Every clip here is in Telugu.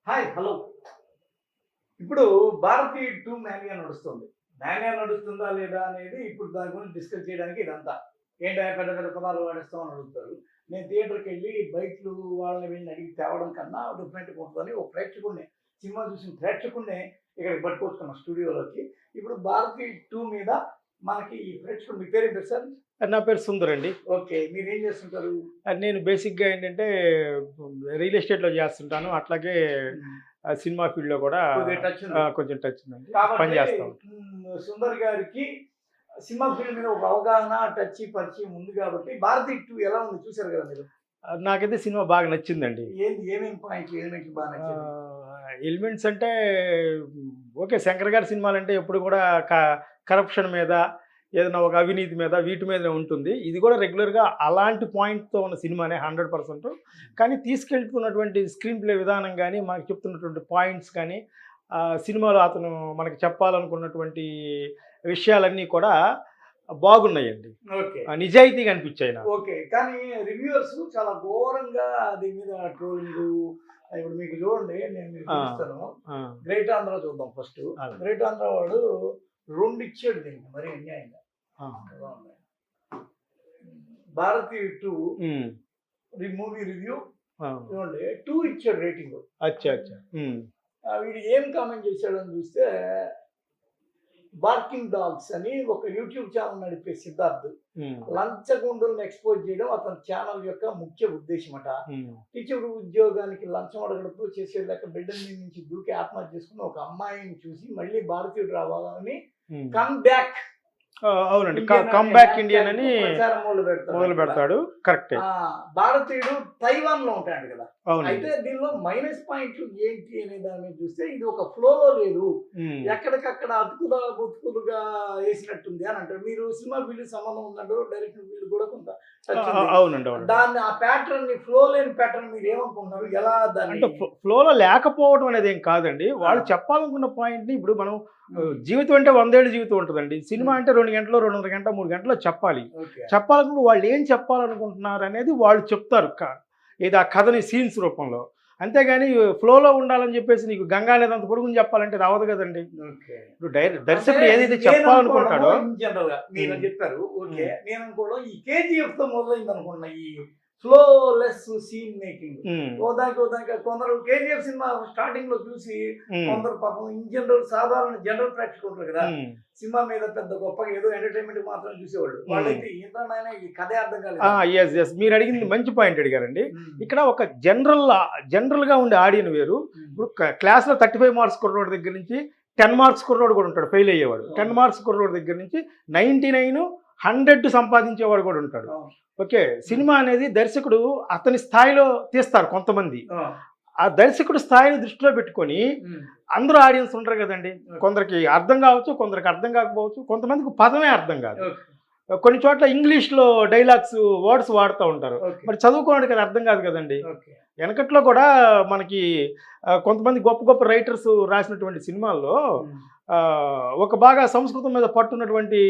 Hi hello. ఇప్పుడు 'భారతి 2' మేనియా నడుస్తుంది. మేనియా నడుస్తుందా లేదా అనేది ఇప్పుడు దాని గురించి డిస్కస్ చేయడానికి ఇదంతా. ఏంటయ్యా పెద్ద పెద్ద పదాలు వాడేస్తావు అని అడుగుతారు. నేను థియేటర్‌కెళ్ళి బయటలు వాళ్ళని వీళ్ళని అడిగి తేవడం కన్నా డిఫరెంట్‌గా ఉంటదని ఒక ప్రేక్షకుడిని, సినిమా చూసిన ప్రేక్షకుడినే ఇక్కడికి పట్టుకొచ్చుకున్నాం స్టూడియోలోకి. ఇప్పుడు 'భారతి 2' మీద మనకి ఈ ప్రేక్షకుడు మీ పేరేం పేరు సార్? నా పేరు సుందర్ అండి. ఓకే. మీరేం చేస్తుంటారు? నేను బేసిక్‌గా ఏంటంటే రియల్ ఎస్టేట్‌లో చేస్తుంటాను. అట్లాగే హ్మ్. సినిమా ఫీల్డ్‌లో కూడా కొద్దిగా టచ్ ఉంది. కొంచెం టచ్ ఉందండి. పని కాబట్టి చేస్తా ఉంటాను. సుందర్ గారికి సినిమా ఫీల్డ్ మీద ఒక అవగాహన, టచ్, పరిచయం ఉంది కాబట్టి 'భారతి 2' ఎలా ఉంది చూసారు కదా మీరు? నాకైతే సినిమా బాగా నచ్చిందండి. ఏమేం పాయింట్లు, ఎలిమెంట్లు బాగా నచ్చాయి? ఎలిమెంట్స్ అంటే ఓకే. శంకర్ గారి సినిమాలంటే ఎప్పుడు కూడా క కరప్షన్ మీద, ఏదైనా ఒక అవినీతి మీద, వీటి మీదనే ఉంటుంది. ఇది కూడా రెగ్యులర్‌గా అలాంటి పాయింట్‌తో ఉన్న సినిమానే 100%. కానీ తీసుకెళ్తున్నటువంటి స్క్రీన్ ప్లే విధానం గానీ, మనకు చెప్తున్నటువంటి పాయింట్స్ కానీ, సినిమాలో అతను మనకి చెప్పాలనుకున్నటువంటి విషయాలన్నీ కూడా బాగున్నాయండి. ఓకే. నిజాయితీగా అనిపించాయి నాకు. ఓకే. కానీ రివ్యూవర్స్ చాలా ఘోరంగా దీని మీద ట్రోలింగు ఇప్పుడు మీకు చూడండి నేను మీకు ఆ! చూపిస్తాను. ఆ! 'గ్రేట్ ఆంధ్ర' చూద్దాం ఫస్టు. అదే. 'గ్రేట్ ఆంధ్ర' వాడు 2 ఇచ్చాడు దీనికి మరీ అన్యాయంగా. ఆ! 'భారతి 2' హ్మ్. మూవీ రివ్యూ ఆ! చూడండి 2 ఇచ్చాడు రేటింగు. అచ్చా! అచ్చా! హ్మ్. వీడు ఏం కామెంట్ చేశాడని చూస్తే 'బార్కింగ్ డాగ్స్' అని ఒక యూట్యూబ్ ఛానల్ నడిపే సిద్ధార్థ్ హ్మ్. లంచగొండులను ఎక్స్‌పోజ్ చేయడం అతని ఛానల్ యొక్క ముఖ్య ఉద్దేశ్యమట. హ్మ్. టీచర్ ఉద్యోగానికి లంచం అడగడంతో చేసేది లేక బిల్డింగ్ మీద నుంచి దూకి ఆత్మహత్య చేసుకున్న ఒక అమ్మాయిని చూసి మళ్ళీ భారతీయుడు రావాలని హ్మ్. కమ్ బ్యాక్ అవునండి. ఇండియన్ కమ్ అనే బ్యాక్ హ్యాష్ ఇండియన్ ట్యాగ్‌తో అని ప్రచారం మొదలుపెడతాడు మొదలు అక్కడ. పెడతాడు. కరెక్టే. భారతీయుడు తైవాన్‌లో ఉంటాడు కదా! అవునండి. అయితే దీనిలో మైనస్ పాయింట్లు ఏంటి అనే దాని మీద చూస్తే ఇది ఒక ఫ్లోలో లేదు. హ్మ్. ఎక్కడికక్కడ అతుకుదా బతుకులుగా ఏసినట్టుంది అని అంటారు. మీరు సినిమా ఫీల్డ్‌కి సంబంధం ఉందంటారు. డైరెక్షన్ ఫీల్డ్ కూడా కొంత టచ్ ఉంది. అవునండి. అవునండి. దాన్ని ఆ ప్యాటర్న్‌ని ఫ్లో లేని ప్యాటర్న్ మీరు ఏమనుకుంటున్నారు? ఎలా దాన్ని అంటే ఫ్లోలో లేకపోవడం అనేది ఏం కాదండి. వాళ్ళు ఆ! చెప్పాలనుకున్న పాయింట్‌ని ఇప్పుడు మనం హ్మ్. జీవితం అంటే 100 ఏళ్ల జీవితం ఉంటదండి. సినిమా హ్మ్. అంటే 2 గంటలో, 2:30 గంటలో, 3 గంటలో చెప్పాలి. ఓకే. చెప్పాలనుకున్నప్పుడు వాళ్ళు ఏం చెప్పాలనుకుంటున్నారు అనేది వాళ్ళు చెప్తారు. ఏది ఆ కథని సీన్స్ రూపంలో. అంతేగాని ఫ్లోలో ఉండాలని చెప్పేసి నీకు గంగా నది అంత పొడుగుని చెప్పాలంటే అది అవ్వదు కదండీ! ఓకే. ఇప్పుడు అంటే దర్శకుడు ఏదైతే నేననుకోవడము చెప్పాలనుకుంటాడో ఇన్ జనరల్‌గా హ్మ్. మీరని చెప్పారు. ఓకే. హ్మ్. నేననుకోవడం ఈ కేజీఎఫ్‌తో మొదలైందనుకుంటున్నా ఈ ఫ్లోలెస్ సీన్ మేకింగ్. హ్మ్. ఓ దానికి కొందరు కేజీఎఫ్ సినిమా స్టార్టింగ్‌లో చూసి హ్మ్. కొందరు పాపం ఇన్ జనరల్ సాధారణ జనరల్ ప్రేక్షకులు ఉంటారు కదా! హ్మ్. సినిమా మీద పెద్ద గొప్పగా ఏదో ఎంటర్‌టైన్‌మెంట్‌కి మాత్రం చూసేవాళ్ళు. హ్మ్. వాళ్ళైతే ఏంట్రా నాయనా ఈ కథే అర్థం కాలేదు. యెస్. యెస్. మీరడిగింది మంచి పాయింట్ అడిగారండి. హ్మ్. ఇక్కడ ఒక జనరల్‌గా ఉండే ఆడియన్ వేరు. హ్మ్. ఇప్పుడు క్లాస్‌లో 35 మార్క్స్ కుర్రోడి దగ్గర నుంచి 10 మార్క్స్ కుర్రోడు కూడా ఉంటాడు ఫెయిల్ అయ్యేవాడు. 10 మార్క్స్ కుర్రోడి దగ్గర నుంచి 99, 100 సంపాదించేవాడు కూడా ఉంటాడు. అవును. ఓకే. సినిమా అనేది దర్శకుడు అతని స్థాయిలో తీస్తారు కొంతమంది. ఆ! ఆ దర్శకుడు స్థాయిని దృష్టిలో పెట్టుకొని హ్మ్. అందరూ ఆడియన్స్ ఉండరు కదండీ! కొందరికి అర్థం కావచ్చు, కొందరికి అర్థం కాకపోవచ్చు, కొంతమందికి పదమే అర్థం కాదు. ఓకే. కొన్ని చోట్ల ఇంగ్లీష్‌లో డైలాగ్స్, వర్డ్స్ వాడుతా ఉంటారు. ఓకే. మరి చదువుకోవడానికి అది అర్థం కాదు కదండీ! ఓకే. వెనకట్లో కూడా మనకి కొంతమంది గొప్ప గొప్ప రైటర్స్ రాసినటువంటి సినిమాల్లో హ్మ్. ఒక బాగా సంస్కృతం మీద పట్టున్నటువంటి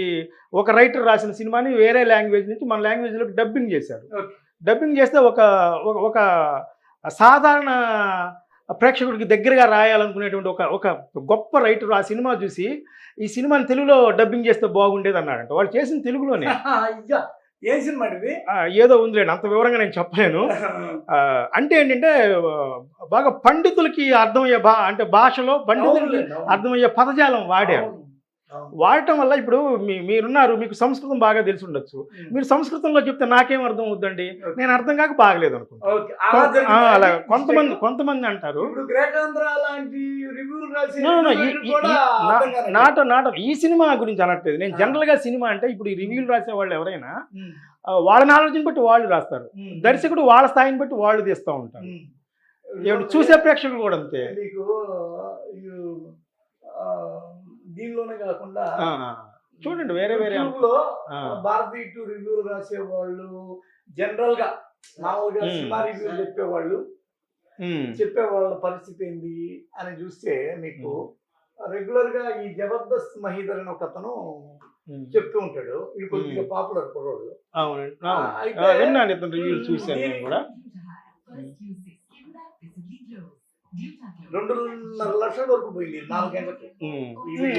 ఒక రైటర్ రాసిన సినిమాని వేరే లాంగ్వేజ్ నుంచి మన లాంగ్వేజ్‌లోకి డబ్బింగ్ చేశారు. ఓకే. డబ్బింగ్ చేస్తే ఒక ఒక ఒక సాధారణ ప్రేక్షకుడికి దగ్గరగా రాయాలనుకునేటువంటి ఒక ఒక గొప్ప రైటర్ ఆ సినిమా చూసి, ఈ సినిమాని తెలుగులో డబ్బింగ్ చేస్తే బాగుండేదన్నాడంట. వాళ్ళు చేసింది తెలుగులోనే. అయ్యా! ఏం సినిమా అండి ఇది? ఏదో ఉందిలెండి. అంత వివరంగా నేను చెప్పలేను. అంటే ఏంటంటే బాగా పండితులకి అర్థమయ్యే అంటే భాషలో పండితులకి అవునులెండి. అవును. అర్థమయ్యే పదజాలం వాడారు. అవును. అవును. వాడటం వల్ల ఇప్పుడు మీరున్నారు. మీకు సంస్కృతం బాగా తెలిసుండొచ్చు. హ్మ్. మీరు సంస్కృతంలో చెప్తే నాకేం అర్థం అవుద్దండి? ఓకే. నేను అర్థం కాక బాగలేదనుకుంటా. ఓకే. అలా జరిగిందా అలా అండి కొంతమంది మిస్టేకు? కొంతమంది అంటారు. ఇప్పుడు 'గ్రేట్ ఆంధ్ర' లాంటి రివ్యూలు రాసే నో. నో. ఈ రివ్యూవర్‌కి ఈ కూడా ఈ నా అర్థం కానట్టే. నాట్ ఈ సినిమా గురించి అనట్లేదు. నేను ఆ! జనరల్‌గా సినిమా అంటే ఇప్పుడు ఈ హ్మ్. రివ్యూలు రాసేవాళ్ళు ఎవరైనా హ్మ్. వాళ్ళ నాలెడ్జ్‌ని బట్టి వాళ్ళు రాస్తారు. హ్మ్. దర్శకుడు వాళ్ళ స్థాయిని బట్టి వాళ్ళు తీస్తా ఉంటారు. హ్మ్. ఏవండి చూడండి చూసే ప్రేక్షకులు కూడా అంతే. మీకు యు ఆహ్, దీనిలోనే కాకుండా ఆ! ఆ! చూడండి వేరే వేరే యూట్యూబ్‌లో ఆ! 'భారతి 2' రివ్యూలు రాసేవాళ్ళు జనరల్‌గా మామూలుగా హ్మ్. సినిమా రివ్యూలు హ్మ్. చెప్పేవాళ్ళ పరిస్థితి ఏంది అని చూస్తే మీకు హ్మ్. రెగ్యులర్‌గా ఈ 'జబర్దస్త్ మహీధర్' అని ఒకతను హ్మ్. చెప్తూ ఉంటాడు. వీడు హ్మ్. కొద్దిగా పాపులర్ కుర్రోడు. అవునండి. అవును. అయితే విన్నాను ఇతని రివ్యూలు చూసాను దీని నేను కూడా. హ్మ్. 2.5 లక్షల వరకు పోయింది 4 గంటలకి.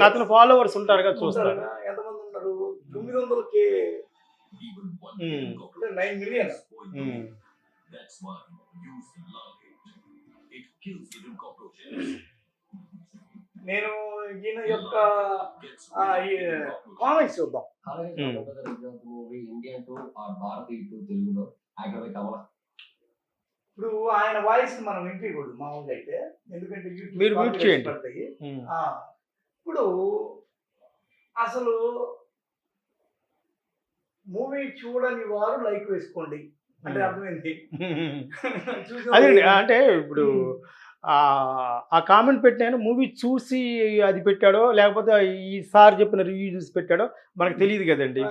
అతను ఫాలోవర్స్ ఉంటారుగా చూస్తారు. ఉంటారుగా, ఎంతమంది ఉన్నారు? 900K అంటే 9 మిలియన్. నేను ఈయన యొక్క కామెంట్స్ చూద్దాం. మూవీ ఇండియన్ 2 ఆర్ భారతీయ 2 తెలుగులో యాక్టర్ బై కమల్. ఇప్పుడు ఆయన వాయిస్ మనం వినిపించకూడదు మామూలుగా అయితే, ఎందుకంటే YouTube మీరు మ్యూట్ చేయండి. పడతాయి. ఇప్పుడు అసలు మూవీ చూడని వారు లైక్ వేసుకోండి అంటే అర్థమైంది. అదే అంటే ఇప్పుడు ఆ కామెంట్ పెట్టాను, మూవీ చూసి అది పెట్టాడో లేకపోతే ఈ సార్ చెప్పిన రివ్యూ చూసి పెట్టాడో మనకు తెలియదు కదండి.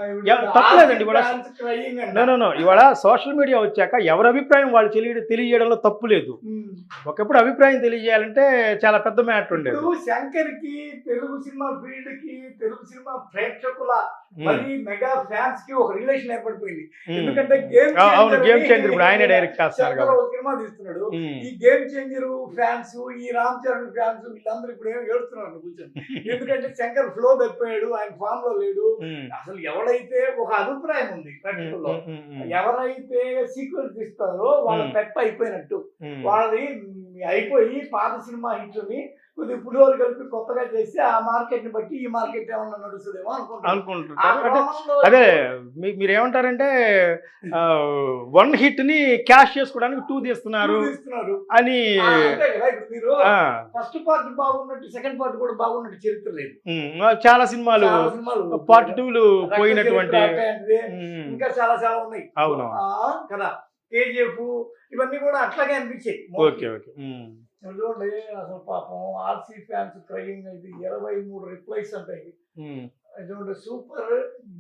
తప్పులేదండి ఇవాళ. నో ఇవాళ సోషల్ మీడియా వచ్చాక ఎవరి అభిప్రాయం వాళ్ళు తెలియజేయడంలో తప్పు లేదు. ఒకప్పుడు అభిప్రాయం తెలియజేయాలంటే చాలా పెద్ద మ్యాటర్ ఉండేది. శంకర్ కి తెలుగు సినిమా ఫీల్డ్ కి తెలుగు సినిమా ప్రేక్షకుల మరి మెగా ఫ్యాన్స్ కి ఒక రిలేషన్ ఏర్పడిపోయింది. ఎందుకంటే గేమ్ చేంజర్ ఇప్పుడు ఆయన డైరెక్ట్ చేస్తున్నారు, సినిమా తీస్తున్నాడు. ఈ గేమ్ చేంజర్ ఫ్యాన్స్, ఈ రామ్ చరణ్ ఫ్యాన్స్ వీళ్ళందరూ ఇప్పుడు ఏమో ఏడుస్తున్నారు కూర్చొని. ఎందుకంటే శంకర్ ఫ్లో తప్పాడు, ఆయన ఫామ్ లో లేడు. అసలు ఎవరైతే ఒక అభిప్రాయం ఉంది ప్రేక్షకుల్లో, ఎవరైతే సీక్వెన్స్ ఇస్తారో వాళ్ళ పెప్ప అయిపోయినట్టు, వాళ్ళది అయిపోయి పాత సినిమా హిట్ని కొద్దిగా పులిహోర కలిపి కొత్తగా చేసి ఆ మార్కెట్ ని బట్టి ఈ మార్కెట్ ఏమన్నా నడుస్తుందేమో అనుకుంటున్నారు. అదే మీరేమంటారంటే 1 హిట్ ని క్యాష్ చేసుకోవడానికి 2 తీస్తున్నారు అని. మీరు ఫస్ట్ పార్ట్ బాగున్నట్టు సెకండ్ పార్ట్ కూడా బాగున్నట్టు చరిత్ర లేదు. చాలా సినిమాలు పార్ట్ 2 పోయినటువంటి ఇంకా చాలా చాలా ఉన్నాయి. అవును కదా, KGF ఇవన్నీ కూడా అట్లాగే అనిపించాయి. Okay okay. చూడండి అసలు పాపం ఆర్సీ ఫ్యాన్స్ క్రయింగ్ అయితే 23 రిప్లైస్ అంటాయి. చూడండి, super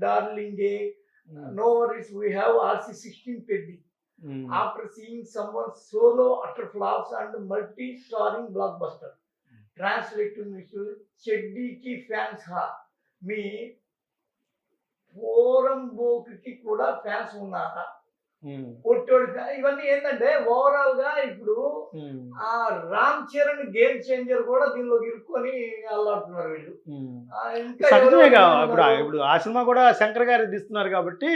darling, no worries we have RC 16 Peddi after seeing someone solo utter flops and multi starring blockbuster. Translate to చెడ్డీకి ఫ్యాన్స్ హా, మీ పోరంబోకి కూడా ఫ్యాన్స్ ఉన్నారా? కొట్టోడు. ఇవన్నీ ఏంటంటే ఓవరాల్ గా ఇప్పుడు ఆ రామ్ చరణ్ గేమ్ చేంజర్ కూడా దీనిలో ఇరుక్కొని అల్లాడుతున్నారు వీళ్ళు. ఇప్పుడు ఆ సినిమా కూడా శంకర్ గారు తీస్తున్నారు కాబట్టి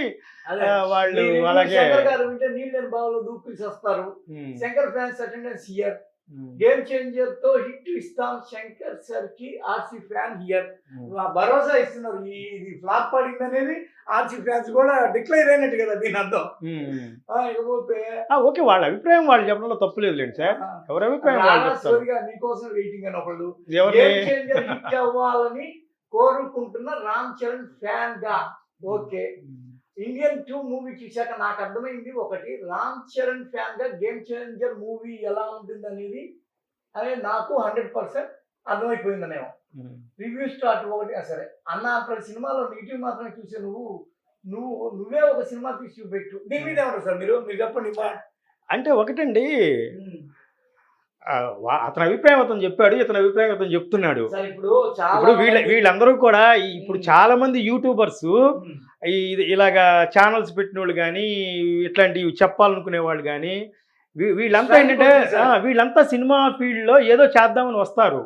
వాళ్ళు అలాగే శంకర్ గారు వింటే నీళ్ళని బావులో దూకులు చేస్తారు. Shankar fans attendance here. Game changer తో హిట్ ఇస్తాం శంకర్ సార్ కి ఆర్సీ ఫ్యాన్ హియర్. భరోసా ఇస్తున్నారు. ఇది ఫ్లాప్ పడింది అనేది ఆర్సీ ఫ్యాన్స్ కూడా డిక్లేర్ అయినట్టు కదా దీని అర్థం. ఇకపోతే ఓకే, వాళ్ళ అభిప్రాయం వాళ్ళు చెప్పడంలో తప్పు లేదు లేండి సార్. ఎవరి అభిప్రాయం నీకోసం వెయిటింగ్ అని ఒకళ్ళు గేమ్ చేంజర్ హిట్ అవ్వాలని కోరుకుంటున్న రామ్ చరణ్ ఫ్యాన్ గా. ఓకే, ఇండియన్ 2 మూవీ చూశాక నాకు అర్థమైంది ఒకటి, రామ్ చరణ్ ఫ్యాన్ గా గేమ్ చేంజర్ మూవీ ఎలా ఉంటుంది అనేది నాకు 100% అర్థమైపోయిందనేమో. రివ్యూ స్టార్ట్ ఒకటి సరే అన్న, ప్రతి సినిమాలో నెగిటివ్ మాత్రమే చూసే నువ్వే ఒక సినిమా తీసి చూపెట్టు. దీని మీద ఏమంటారు సార్ మీరు చెప్పండి. అంటే ఒకటండి, అతని అభిప్రాయం అతను చెప్పాడు, ఇతని అభిప్రాయం అతను చెప్తున్నాడు. ఇప్పుడు వీళ్ళందరూ కూడా ఇప్పుడు చాలా మంది యూట్యూబర్స్ ఇలాగా ఛానల్స్ పెట్టిన వాళ్ళు కానీ ఇట్లాంటివి చెప్పాలనుకునే వాళ్ళు కానీ వీళ్ళంతా ఏంటంటే వీళ్ళంతా సినిమా ఫీల్డ్ లో ఏదో చేద్దామని వస్తారు.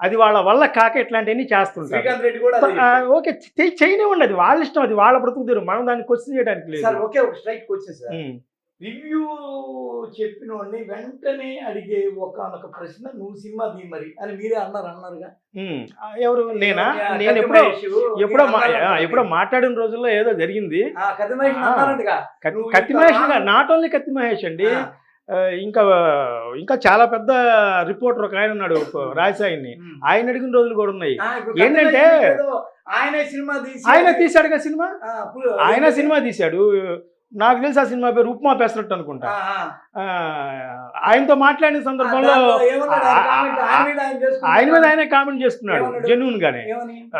అది వాళ్ళ వల్ల కాక ఇట్లాంటివన్నీ చేస్తుంటారు. ఓకే, చేయనివ్వండి, అది వాళ్ళ ఇష్టం, అది వాళ్ళ బ్రతుకుతారు. మనం దాన్ని క్వశ్చన్ చేయడానికి లేదు. రివ్యూ చెప్పిన వాడిని వెంటనే అడిగే ఒక ప్రశ్న, నువ్వు సినిమా తీ మరి అని మీరే అన్నారుగా. ఎవరు? నేను ఎప్పుడో మాట్లాడిన రోజుల్లో ఏదో జరిగింది. కత్తి మహేష్, నాట్ ఓన్లీ కత్తి మహేష్ అండి, ఇంకా చాలా పెద్ద రిపోర్టర్ ఒక ఆయన ఉన్నాడు రాజసాయిని, ఆయన అడిగిన రోజులు కూడా ఉన్నాయి. ఏంటంటే ఆయన తీశాడుగా సినిమా, ఆయన సినిమా తీశాడు. నాకు తెలిసి ఆ సినిమా పేరు ఉప్మా పెసరట్టు అనుకుంటా. ఆయనతో మాట్లాడిన సందర్భంలో ఆయన మీద ఆయనే కామెంట్ చేస్తున్నాడు జెన్యూన్ గానే.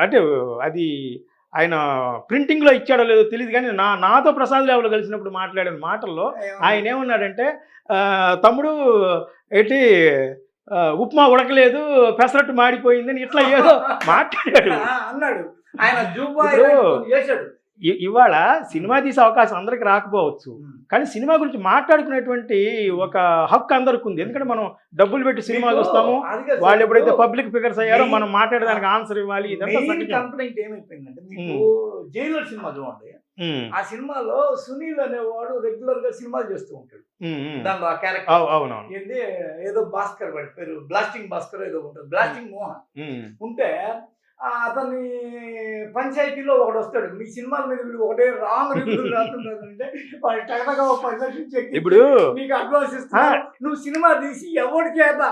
అంటే అది ఆయన ప్రింటింగ్ లో ఇచ్చాడో లేదో తెలియదు కానీ నాతో ప్రసాద్ లేవలో కలిసినప్పుడు మాట్లాడిన మాటల్లో ఆయన ఏమన్నాడంటే, తమ్ముడు ఏంటి ఉప్మా ఉడకలేదు, పెసరట్టు మాడిపోయిందని ఇట్లా ఏదో మాట్లాడాడు అన్నాడు. ఆయన ఇవాళ సినిమా తీసే అవకాశం అందరికి రాకపోవచ్చు, కానీ సినిమా గురించి మాట్లాడుకునేటువంటి ఒక హక్కు అందరికి ఉంది. ఎందుకంటే మనం డబ్బులు పెట్టి సినిమా చూస్తాము, వాళ్ళు ఎప్పుడైతే పబ్లిక్ ఫిగర్స్ అయ్యారో మనం మాట్లాడడానికి ఆన్సర్ ఇవ్వాలి. ఇదంతా కంప్లైంట్ ఏమైపోయిందంటే, మీకు జైలర్ సినిమా చూడండి, ఆ సినిమాలో సునీల్ అనేవాడు రెగ్యులర్ గా సినిమాలు చేస్తూ ఉంటాడు. దానిలో ఆ క్యారెక్టర్ అవునవును ఏంది, ఏదో భాస్కర్ వాడి పేరు బ్లాస్టింగ్ భాస్కర్ ఏదో ఉంటుంది, బ్లాస్టింగ్ మోహన్ ఉంటే అతన్ని పంచాయతీలో ఒకడు వస్తాడు, మీ సినిమాల మీద వీడు ఒకటే రాంగ్ రివ్యూలు రాస్తుంటే వాడి టగనగా 10 లక్షలు చెక్ ఇప్పుడు నీకు అడ్వాన్స్ ఇస్తా, నువ్వు సినిమా తీసి ఎవరి చేత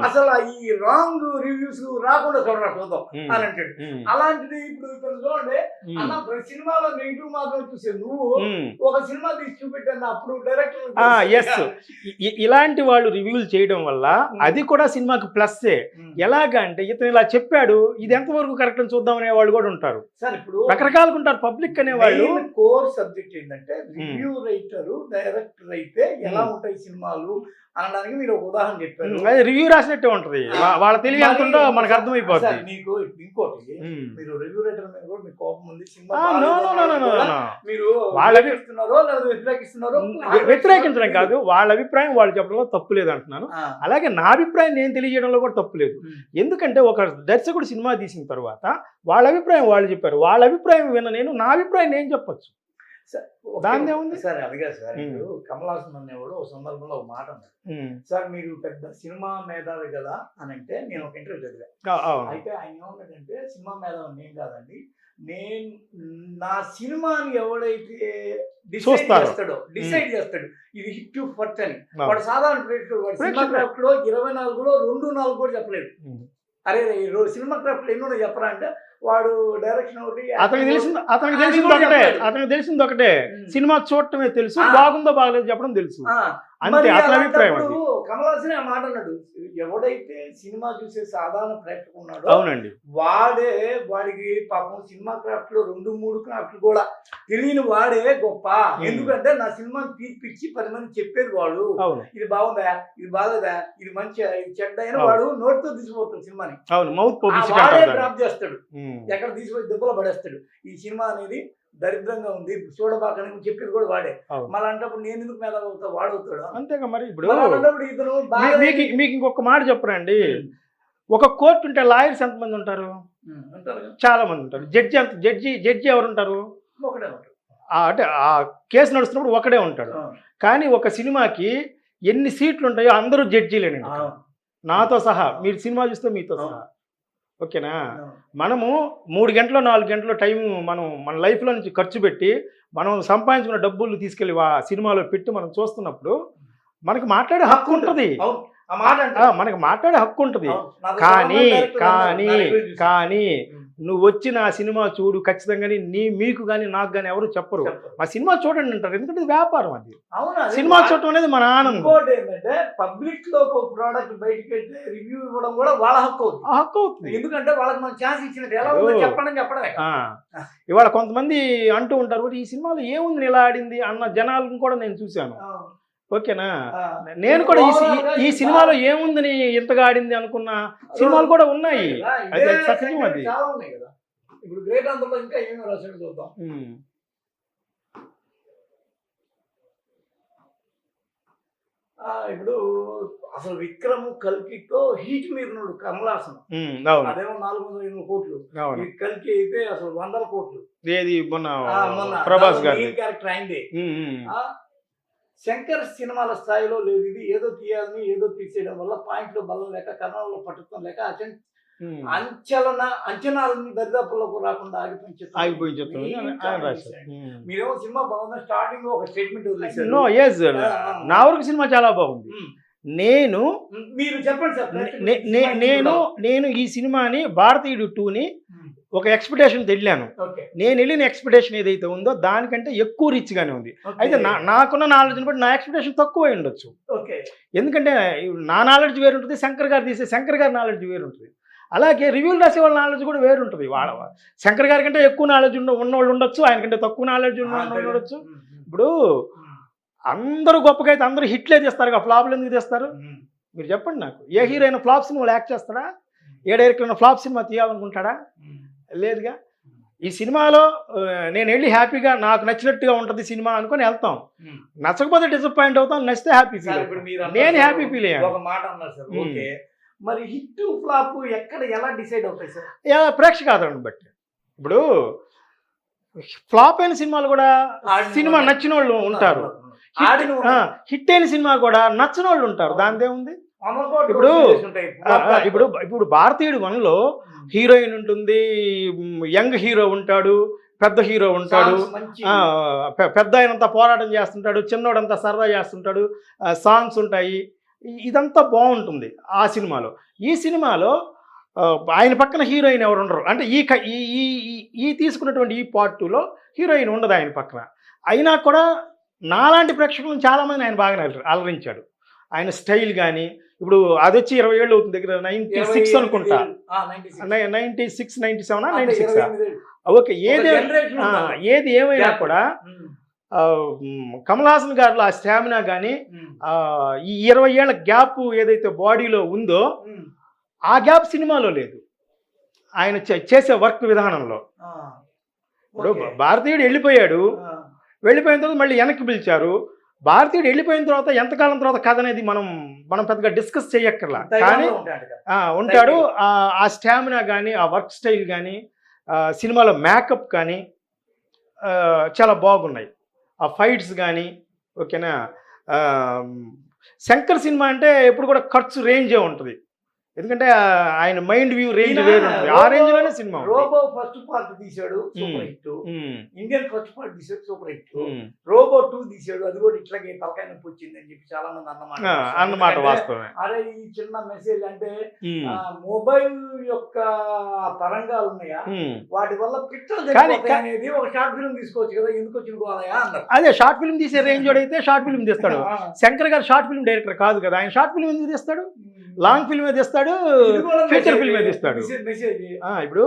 అసలు ఈ రాంగ్ రివ్యూస్ రాకుండా చూద్దాం అని అంటాడు. అలాంటిది ఇప్పుడు ఇక్కడ చూడండి అన్న, సినిమాలో నెగిటివ్ మాత్రం చూసే నువ్వు ఒక సినిమా తీసి చూపెట్టాను అప్పుడు డైరెక్టర్ ఇలాంటి వాళ్ళు రివ్యూలు చేయడం వల్ల అది కూడా సినిమాకి ప్లస్సే. ఎలాగంటే ఇతను ఇలా చెప్పాడు, ఇది ఎంతవరకు కరెక్ట్ అని చూద్దాం అనే వాళ్ళు కూడా ఉంటారు. సార్ ఇప్పుడు రకరకాలుగా ఉంటారు పబ్లిక్ అనేవాళ్ళు. కోర్ సబ్జెక్ట్ ఏంటంటే రివ్యూ రైటర్ డైరెక్టర్ అయితే ఎలా ఉంటాయి సినిమాలు అనడానికి మీరు ఒక ఉదాహరణ చెప్పారు. రివ్యూ రాసినట్టే ఉంటది, వాళ్ళ తెలివి ఎంత ఉందో మనకు అర్థమైపోతుంది. మీకు ఇంకోటి, మీరు రివ్యూ రైటర్ మీద కూడా మీకు కోపం ఉంది, సినిమా మీరు వ్యతిరేకిస్తున్నారో లేదా వ్యతిరేకిస్తున్నారో, వ్యతిరేకించడం కాదు, వాళ్ళ అభిప్రాయం వాళ్ళు చెప్పడంలో తప్పు లేదు అంటున్నాను. అలాగే నా అభిప్రాయం నేను తెలియజేయడంలో కూడా తప్పు లేదు. ఎందుకంటే ఒక దర్శకుడు సినిమా తీసిన తర్వాత వాళ్ళ అభిప్రాయం వాళ్ళు చెప్పారు, వాళ్ళ అభిప్రాయం విన్న నేను నా అభిప్రాయం నేను చెప్పొచ్చు, దాని ఏముంది. సార్ అదిగా సార్, ఇప్పుడు కమల్ హాసన్ అనేవాడు ఒక సందర్భంలో ఒక మాట అన్నాడు, సార్ మీరు పెద్ద సినిమా మేధావి కదా అని అంటే, నేను ఒక ఇంటర్వ్యూ చదివా. అయితే ఆయన ఏమన్నాడంటే, సినిమా మేధావి నేను కాదండి, నేను నా సినిమాని ఎవడైతే డిసైడ్ చేస్తాడు ఇది హిట్ ఫట్ అని, వాడు సాధారణ ప్రేక్షకుడు, వాడు సినిమా క్రాఫ్ట్ లో 24లో 2-4 కూడా చెప్పలేదు. అరే సినిమా క్రాఫ్ట్ ఎన్నో చెప్పరా అంటే, వాడు డైరెక్షన్ ఒకటి, అతనికి తెలిసింది ఒకటే, సినిమా చూడటమే తెలుసు, బాగుందో బాగలేదు చెప్పడం తెలుసు, అంతే అతని అభిప్రాయం. కమల్ హాసన్ ఆ మాట అన్నాడు, ఎవడైతే సినిమా చూసే సాధారణ ప్రేక్షకుడు ఉన్నాడో అవునండి వాడికి పాపం సినిమా క్రాఫ్ట్ లో 2-3 క్రాఫ్ట్లు కూడా తెలియని వాడే గొప్ప. ఎందుకంటే నా సినిమాని తీర్పిచ్చి 10 మంది చెప్పేది వాడు, ఇది బాగుందా, ఇది బాగలేదా, ఇది మంచిగా, ఇది చెడ్డ అయినా వాడు నోటితో తీసిపోతాడు సినిమాని, వాడే డ్రాప్ చేస్తాడు, ఎక్కడ తీసిపోయి దెబ్బలో పడేస్తాడు. ఈ సినిమా అనేది దరిద్రంగా ఉంది చూడబాకని చెప్పేది కూడా వాడే. మళ్ళీ అంటప్పుడు నేను ఎందుకు మీద అవుతా, వాడవుతాడు అంతేగా. మరి ఇప్పుడు మీకు ఇంకొక మాట చెప్పరండి, ఒక కోర్టు ఉంటే లాయర్స్ ఎంతమంది ఉంటారు? చాలా మంది ఉంటారు. జడ్జి ఎవరు ఉంటారు? ఒకడే ఉంటాడు. అంటే ఆ కేసు నడుస్తున్నప్పుడు ఒకడే ఉంటాడు. కానీ ఒక సినిమాకి ఎన్ని సీట్లు ఉంటాయో అందరూ జడ్జీలేనండి, నాతో సహా. మీరు సినిమా చూస్తే మీతో సహా, ఓకేనా? మనము 3 గంటలు 4 గంటల టైం మనం మన లైఫ్లో నుంచి ఖర్చు పెట్టి మనం సంపాదించుకున్న డబ్బులు తీసుకెళ్ళి సినిమాలో పెట్టి మనం చూస్తున్నప్పుడు మనకు మాట్లాడే హక్కు ఉంటుంది, మనకు మాట్లాడే హక్కు ఉంటుంది. కానీ కానీ కానీ నువ్వు వచ్చి నా సినిమా చూడు ఖచ్చితంగా మీకు కానీ నాకు కానీ ఎవరు చెప్పరు, మా సినిమా చూడండి అంటారు. ఎందుకంటే ఇది వ్యాపారం, అది సినిమా చూడటం అనేది మన ఆనందం. ఇంకోటి ఏంటంటే, పబ్లిక్ లో ఒక ప్రోడక్ట్ బయటకి వెళ్తే రివ్యూ ఇవ్వడం కూడా వాళ్ళ హక్కు అవుతుంది. ఎందుకంటే వాళ్ళకి మనం ఛాన్స్ ఇచ్చినట్టు, ఎలా ఉందో చెప్పడమే. ఇవాళ కొంతమంది అంటూ ఉంటారు, ఈ సినిమాలో ఏముంది ఇలా ఆడింది అన్న జనాలను కూడా నేను చూశాను, ఓకేనా? నేను కూడా ఈ సినిమాలో ఏముందని ఇంతగా ఆడింది అనుకున్న సినిమాలు కూడా ఉన్నాయి, అది సత్యం. అది ఇప్పుడు గ్రేట్ ఆంధ్రలో ఇంకా ఏమేమి రాశాడు చూద్దాం. ఇప్పుడు అసలు విక్రమ్ కల్కితో హీట్ మీద ఉన్నాడు కమల్ హాసన్, అదేమో 400 కోట్లు, కల్కి అయితే అసలు 100 కోట్లు. ఏది మొన్న ప్రభాస్ గారి క్యారెక్టర్ అయింది. శంకర్ సినిమాల స్థాయిలో లేదు ఇది, ఏదో తీయాలని ఏదో తీసేయడం వల్ల పాయింట్లో బలం లేక, కథనాల్లో పట్టుకోవడం లేక, అంచనాలని దరిదాపులకు రాకుండా ఆగిపోయింది. మీరేమో సినిమా బాగుందా, స్టార్టింగ్ ఒక స్టేట్మెంట్ వదిలేశారు. నా వరకు సినిమా చాలా బాగుంది. మీరు చెప్పండి సార్. నేను ఈ సినిమాని భారతీయుడు 2ని ఒక ఎక్స్పెక్టేషన్ వెళ్ళాను. నేను వెళ్ళిన ఎక్స్పెక్టేషన్ ఏదైతే ఉందో దానికంటే ఎక్కువ రిచ్ గానే ఉంది. అయితే నాకున్న నాలెడ్జ్ని బట్టి నా ఎక్స్పెక్టేషన్ తక్కువ ఉండొచ్చు, ఎందుకంటే నా నాలెడ్జ్ వేరు ఉంటుంది, శంకర్ గారు తీసే శంకర్ గారి నాలెడ్జ్ వేరు ఉంటుంది. అలాగే రివ్యూలు రాసే వాళ్ళ నాలెడ్జ్ కూడా వేరు ఉంటుంది. శంకర్ గారి కంటే ఎక్కువ నాలెడ్జ్ ఉన్నవాళ్ళు ఉండొచ్చు, ఆయన కంటే తక్కువ నాలెడ్జ్ ఉన్నవాళ్ళు ఉండొచ్చు. ఇప్పుడు అందరూ గొప్పగా అయితే అందరూ హిట్లే తీస్తారు, ఫ్లాప్లు ఎందుకు తీస్తారు? మీరు చెప్పండి నాకు. ఏ హీరో అయినా ఫ్లాప్ సినిమాలు యాక్ట్ చేస్తాడా? ఏ డైరెక్టర్ అయినా ఫ్లాప్ సినిమా తీయాలనుకుంటాడా? లేదుగా. ఈ సినిమాలో నేను వెళ్ళి హ్యాపీగా నాకు నచ్చినట్టుగా ఉంటుంది సినిమా అనుకొని వెళ్తాం. నచ్చకపోతే డిసప్పాయింట్ అవుతాం, నచ్చితే హ్యాపీ ఫీల్ ఇప్పుడు మీరు అవుతాం. నేను హ్యాపీ ఫీల్ అయ్యాను. ఒక మాట అన్నారు సార్, ఓకే, మరి హిట్ ఫ్లాప్ ఎక్కడ ఎలా డిసైడ్ అవుతాయి సార్? ప్రేక్షక ఆదరణ బట్టి. ఇప్పుడు ఫ్లాప్ అయిన సినిమాలు కూడా సినిమా నచ్చిన వాళ్ళు ఉంటారు, హిట్ అయిన సినిమా కూడా నచ్చని వాళ్ళు ఉంటారు. దానిదేముంది? ఇప్పుడు ఇప్పుడు భారతీయుడు వన్లో హీరోయిన్ ఉంటుంది, యంగ్ హీరో ఉంటాడు, పెద్ద హీరో ఉంటాడు, పెద్ద ఆయనంతా పోరాటం చేస్తుంటాడు, చిన్నోడంతా సరదా చేస్తుంటాడు, సాంగ్స్ ఉంటాయి, ఇదంతా బాగుంటుంది ఆ సినిమాలో. ఈ సినిమాలో ఆయన పక్కన హీరోయిన్ ఎవరు ఉండరు. అంటే ఈ తీసుకున్నటువంటి ఈ పార్ట్ 2లో హీరోయిన్ ఉండదు ఆయన పక్కన. అయినా కూడా నాలాంటి ప్రేక్షకులను చాలామంది ఆయన బాగా అలరించాడు. ఆయన స్టైల్ కానీ, ఇప్పుడు అది వచ్చి 20 ఏళ్ళు అవుతుంది, దగ్గర 96 అనుకుంటా, 96, 97, 96. ఓకే, ఏది ఏమైనా కూడా కమల్ హాసన్ గారిలో ఆ స్టామినా కానీ, ఈ 20 ఏళ్ల గ్యాప్ ఏదైతే బాడీలో ఉందో ఆ గ్యాప్ సినిమాలో లేదు, ఆయన చేసే వర్క్ విధానంలో. ఇప్పుడు భారతీయుడు వెళ్ళిపోయిన తర్వాత మళ్ళీ వెనక్కి పిలిచారు. భారతీయుడు వెళ్ళిపోయిన తర్వాత ఎంతకాలం తర్వాత కథ అనేది మనం పెద్దగా డిస్కస్ చేయక్కర్లా, కానీ ఉంటాడు. ఆ స్టామినా కానీ, ఆ వర్క్ స్టైల్ కానీ, సినిమాలో మేకప్ కానీ చాలా బాగున్నాయి. ఆ ఫైట్స్ కానీ, ఓకేనా. శంకర్ సినిమా అంటే ఎప్పుడు కూడా ఖర్చు రేంజే ఉంటుంది, ఎందుకంటే ఆయన మైండ్ వ్యూ రేంజ్ వేరు ఉంటుంది. ఆ రేంజ్ లోనే సినిమా. రోబో ఫస్ట్ పార్ట్ తీశాడు, super hit. Indian first part తీశాడు, సూపర్ హిట్. రోబో 2 తీశాడు, అది కూడా ఇట్లాగే తలకాయ నొప్పి వచ్చింది అని చెప్పి చాలా మంది అన్నమాట వాస్తవమే. అరే ఈ చిన్న మెసేజ్ అంటే మొబైల్ యొక్క తరంగాలు ఉన్నాయా, వాటి వల్ల పిక్చర్ అనేది ఒక షార్ట్ ఫిల్మ్ తీసుకోవచ్చు కదా, ఎందుకు వచ్చిన గోదయా అన్నారు. అదే షార్ట్ ఫిల్మ్ తీసే రేంజ్ అయితే షార్ట్ ఫిల్మ్ తీస్తాడు. శంకర్ గారు షార్ట్ ఫిల్మ్ డైరెక్టర్ కాదు కదా, ఆయన షార్ట్ ఫిల్మ్ ఎందుకు తీస్తాడు? లాంగ్ ఫిల్మ్ తీస్తాడు, ఫీచర్ ఫిల్మ్ తీస్తాడు. ఇప్పుడు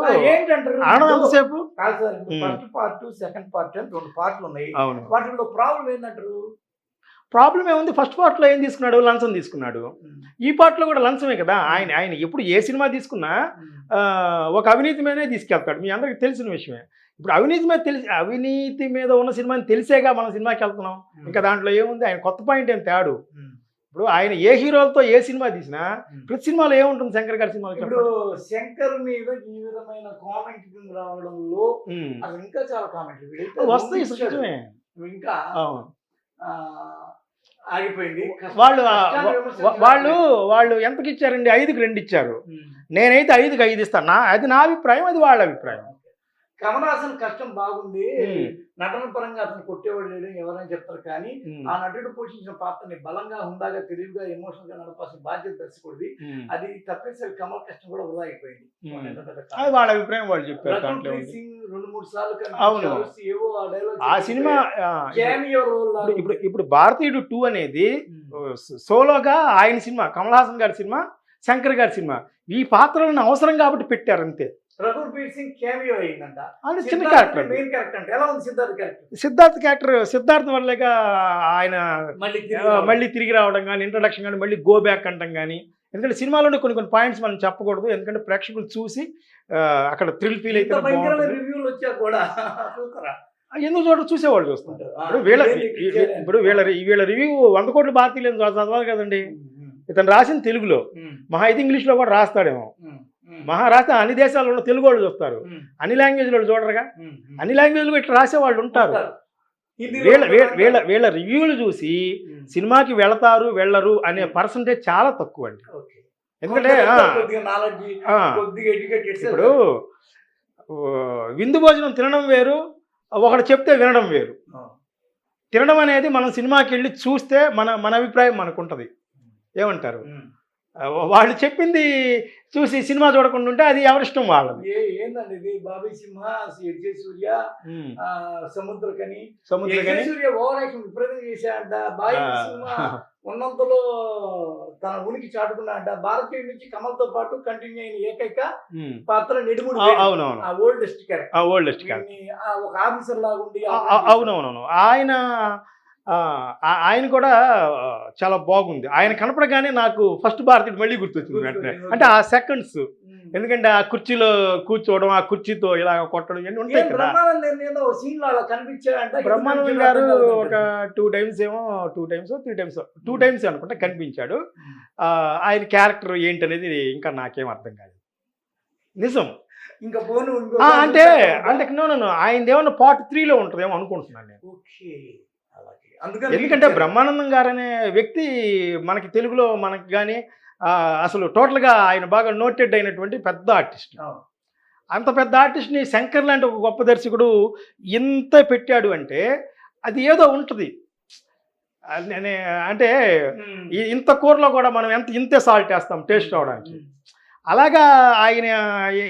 ఎంతసేపు ఫస్ట్ పార్ట్, సెకండ్ పార్ట్ అని 2 పార్ట్లు ఉన్నాయి. వాటిలో ప్రాబ్లం ఏంటంటారు? ప్రాబ్లం ఏముంది? ఫస్ట్ పార్ట్లో ఏం తీసుకున్నాడు? లంచం తీసుకున్నాడు. ఈ పార్ట్లో కూడా లంచమే కదా. ఆయన ఎప్పుడు ఏ సినిమా తీసుకున్నా ఒక అవినీతి మీదనే తీసుకెళ్తాడు. మీ అందరికి తెలిసిన విషయమే. ఇప్పుడు అవినీతి మీద ఉన్న సినిమాని తెలిసేగా మనం సినిమాకి వెళ్తున్నాం. ఇంకా దాంట్లో ఏముంది? ఆయన కొత్త పాయింట్ ఏం తేడు. ఇప్పుడు ఆయన ఏ హీరోలతో ఏ సినిమా తీసినా ప్రతి సినిమాలో ఏముంటుంది? శంకర్ గారి సినిమాలో ఇప్పుడు శంకర్ మీద ఈ విధమైన కామెంట్ రావడంలో ఇంకా చాలా కామెంట్లు వస్తాయి. ఇంకా ఆగిపోయింది. వాళ్ళు ఎంతకి ఇచ్చారండి? 5కి 2 ఇచ్చారు. నేనైతే 5కి 5 ఇస్తాను. అది నా అభిప్రాయం, అది వాళ్ళ అభిప్రాయం. కమల్ హాసన్ కష్టం బాగుంది, నటన పరంగా అతను కొట్టేవాడు లేడు ఎవరైనా చెప్తారు, కానీ ఆ నటుడు పోషించిన పాత్రని బలంగా, హుందాగా, తెలివిగా, ఎమోషనల్ గా నడపాల్సిన బాధ్యత దర్శకుడిది. అది తప్పేసరి కమల్ కష్టం కూడా వృధా అయిపోయింది. వాళ్ళ అభిప్రాయం వాళ్ళు చెప్పారు. 2-3 సార్లు ఏవో ఆ డైలాగ్, ఆ సినిమా ఇప్పుడు భారతీయుడు 2 అనేది సోలోగా ఆయన సినిమా, కమల్ హాసన్ గారి సినిమా, శంకర్ గారి సినిమా. ఈ పాత్రలను అవసరం కాబట్టి పెట్టారు అంతే. రఘువీర్ సింగ్ క్యామియో అయ్యిందంట. చిన్న క్యారెక్టర్, మెయిన్ క్యారెక్టర్ అంటే ఎలా ఉంది సిద్ధార్థ్ వల్లేగా ఆయన మళ్ళీ తిరిగి రావడం కానీ, ఇంట్రడక్షన్ కానీ, మళ్ళీ గో బ్యాక్ అంటాం కానీ. ఎందుకంటే సినిమాలోనే కొన్ని పాయింట్స్ మనం చెప్పకూడదు, ఎందుకంటే ప్రేక్షకులు చూసి అక్కడ థ్రిల్ ఫీల్ అయితే రివ్యూలు వచ్చా కూడా ఎందుకు చూసేవాళ్ళు చూస్తుంటారు. ఇప్పుడు వీళ్ళ రివ్యూ 100 కోట్ల భారతీయులు చదవాలి కదండి. ఇతను రాసిన తెలుగులో, మహా అయితే ఇంగ్లీష్లో కూడా రాస్తాడేమో. మహారాష్ట్ర అన్ని దేశాల్లో ఉన్న తెలుగు వాళ్ళు చూస్తారు, అన్ని లాంగ్వేజ్ వాళ్ళు చూడరుగా. అన్ని లాంగ్వేజ్లు ఇట్లా రాసేవాళ్ళు ఉంటారు. వీళ్ళ రివ్యూలు చూసి సినిమాకి వెళ్ళరు అనే పర్సంటేజ్ చాలా తక్కువ అండి. ఎందుకంటే ఇప్పుడు విందు భోజనం తినడం వేరు, ఒకటి చెప్తే వినడం వేరు. తినడం అనేది మనం సినిమాకి వెళ్ళి చూస్తే మన అభిప్రాయం మనకు ఉంటుంది. ఏమంటారు? వాళ్ళు చెప్పింది చూసి సినిమా చూడకుండా ఉంటే అది ఎవరిష్టం వాళ్ళది. ఏందండి ఇది? బాబీ సింహ, ఎడ్జే సూర్య, సముద్రకని సూర్య ఓవర్ యాక్షన్ విపరీతం చేశాడంట. బాబీ సింహ ఉన్నంతలో తన ఉనికి చాటుకున్నాడంట. భారతీయుడి నుంచి కమల్తో పాటు కంటిన్యూ అయిన ఏకైక పాత్ర నిడుముడు. ఓల్డెస్ట్ క్యారెక్టర్, ఒక ఆఫీసర్ లాగా ఉండి. అవునవునవును. ఆయన కూడా చాలా బాగుంది. ఆయన కనపడగానే నాకు ఫస్ట్ భారతీయుడు మళ్ళీ గుర్తొచ్చింది వెంటనే. అంటే ఆ సెకండ్స్ ఎందుకంటే ఆ కుర్చీలో కూర్చోవడం, ఆ కుర్చీతో ఇలా కొట్టడం ఇవన్నీ ఉంటాయి కదా. బ్రహ్మానందం ఏదో సీన్ లో అలా కనిపించాడంట. బ్రహ్మానందం గారు ఒక 2 టైమ్స్ ఏమో 2 టైమ్స్ 3 టైమ్స్ 2 టైమ్స్ అనుకుంటా కనిపించాడు. ఆయన క్యారెక్టర్ ఏంటనేది ఇంకా నాకేం అర్థం కాదు. నిజం. ఇంకా పోను అంటే నో ఆయనది ఏమన్నా పార్ట్ 3లో ఉంటుందేమో అనుకుంటున్నాను నేను. ఓకే, అలాగే. అందుకని ఎందుకంటే బ్రహ్మానందం గారు అనే వ్యక్తి మనకి తెలుగులో మనకి కానీ అసలు టోటల్గా ఆయన బాగా నోటెడ్ అయినటువంటి పెద్ద ఆర్టిస్ట్. అంత పెద్ద ఆర్టిస్ట్ని శంకర్ లాంటి ఒక గొప్ప దర్శకుడు ఇంత పెట్టాడు అంటే అది ఏదో ఉంటుంది. అంటే ఇంత కూరలో కూడా మనం ఇంతే సాల్ట్ వేస్తాం టేస్ట్ అవడానికి. అలాగా ఆయన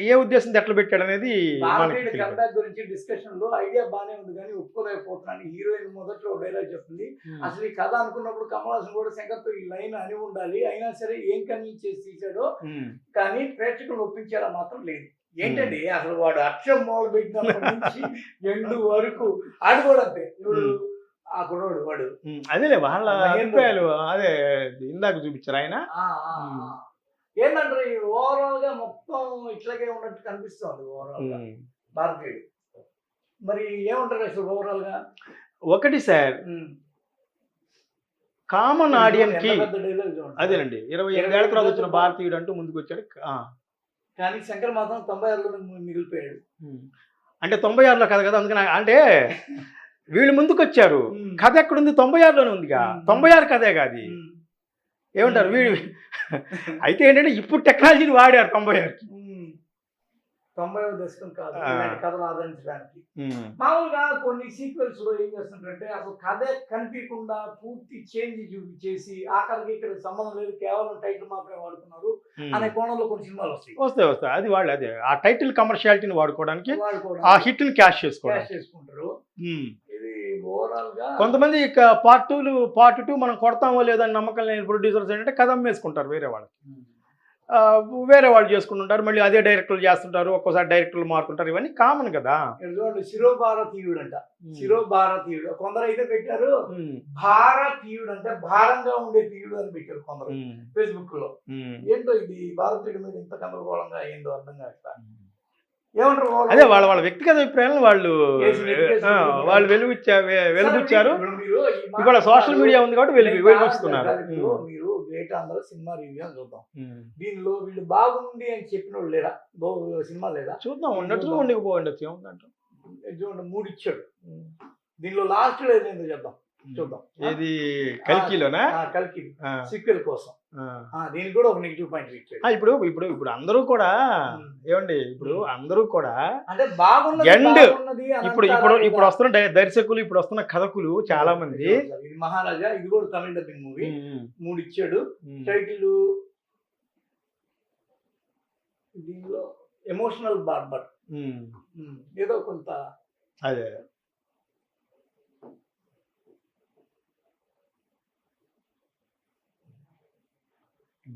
ఏ ఉద్దేశంతో ఎట్లా పెట్టాడు అనేది కంబ్యాక్ గురించి డిస్కషన్ లో ఐడియా బానే ఉంది కానీ ఒప్పుకోలేకపోతున్నాను. హీరోయిన్ మొదట్లో డైలాగ్ చెప్తుంది, అసలు ఈ కథ అనుకున్నప్పుడు కమల్ హాసన్ కూడా శంకర్ తో ఈ లైన్ అని ఉండాలి, అయినా సరే ఏం కన్విన్స్ చేసి తీసాడో కానీ ప్రేక్షకులు ఒప్పించేలా మాత్రం లేదు. ఏంటండి అసలు వాడు అక్షరం మొదలు పెట్టినప్పటి నుంచి ఎండు వరకు ఆడు కూడా అంతే. ఇప్పుడు ఆ కుర్రోడు వాడు అదేలే వాళ్ళ అభిప్రాయాలు అదే ఇందాక చూపించారు ఆయన. ఏంటంటారు ఓవరాల్ గా మొత్తం ఇట్లాగే ఉన్నట్టు కనిపిస్తుంది ఓవరాల్ గా భారతీయుడు. మరి ఏమంటారు అసలు ఓవరాల్ గా? ఒకటి సార్, కామన్ ఆడియన్స్ కి అదేనండి 28 ఏళ్ల తర్వాత వచ్చిన భారతీయుడు అంటూ ముందుకు వచ్చాడు. కానీ శంకర్ మాత్రం 96లో మిగిలిపోయాడు. అంటే 96లో కథ కదా, అందుకని అంటే వీళ్ళు ముందుకు వచ్చారు. కథ ఎక్కడుంది? 96లోనే ఉందిగా. 96 కథే కాదు. ఏమంటారు వీడు? అయితే ఏంటంటే ఇప్పుడు టెక్నాలజీని వాడారు 96కి. 90వ దశకం కాదు కథలు ఆదరించడానికి. మామూలుగా కొన్ని సీక్వెల్స్ లో ఏం చేస్తుంటారంటే అసలు కథ కనిపించకుండా పూర్తి చేంజ్ చూపించేసి ఆఖరికి ఇక్కడ సంబంధం లేదు, కేవలం టైటిల్ మాత్రమే వాడుతున్నారు అనే కోణంలో కొన్ని సినిమాలు వస్తాయి. అది వాళ్ళు అదే ఆ టైటిల్ కమర్షియాలిటీని వాడుకోవడానికి, ఆ హిట్ ని క్యాష్ చేసుకుంటారు. ఇది ఓవరాల్ గా కొంతమంది పార్ట్ 2 మనం కొడతామో లేదని నమ్మకం లేని ప్రొడ్యూసర్స్ ఏంటంటే కథ అమ్మేసుకుంటారు వేరే వాళ్ళకి. వేరే వాళ్ళు చేసుకుంటుంటారు, మళ్ళీ అదే డైరెక్టర్లు చేస్తుంటారు, ఒక్కోసారి డైరెక్టర్లు మారుతుంటారు. ఇవన్నీ కామన్ కదా. శిరోభారతీయుడు అంట, శిరోభారతీయుడు కొందరు అయితే పెట్టారు. భారతీయుడు అంటే భారంగా ఉండే తీయుడు అని పెట్టారు కొందరు ఫేస్బుక్ లో. ఏంటో ఇది భారతీయుడి మీద ఇంత గందరగోళంగా ఏందో అర్థం కాక ఏమంటారు? అదే వాళ్ళ వ్యక్తిగత అభిప్రాయాలను వాళ్ళు వెలుగుచ్చారు. ఇవాళ సోషల్ మీడియా ఉంది కాబట్టి వెలుగుస్తున్నారు. మీరు గ్రేట్ ఆంధ్ర సినిమా రివ్యూ అని చూద్దాం. దీనిలో వీళ్ళు బాగుంది అని చెప్పిన వాళ్ళు లేరా? సినిమా లేదా? చూద్దాం, ఉండొచ్చు ఉండకపోవచ్చు. ఏముందంట చూడండి, 3 ఇచ్చాడు. దీనిలో లాస్ట్ లో ఏదైందో చేద్దాం, చూద్దాం. ఏది కల్కిలోనా? కల్కి సీక్వెల్ కోసం దీనికి కూడా ఒక నెగిటివ్ పాయింట్ ఇచ్చాడు. ఇప్పుడు అందరూ కూడా ఏమండి, ఇప్పుడు అందరూ కూడా అంటే బాగున్నది ఇప్పుడు వస్తున్న దర్శకులు, ఇప్పుడు వస్తున్న కథకులు చాలా మంది. ఇది మహారాజా, ఇది కూడా తమిళ డబ్బింగ్ మూవీ. 3 ఇచ్చాడు టైటిల్. దీనిలో ఎమోషనల్ బార్బర్ ఏదో కొంత అదే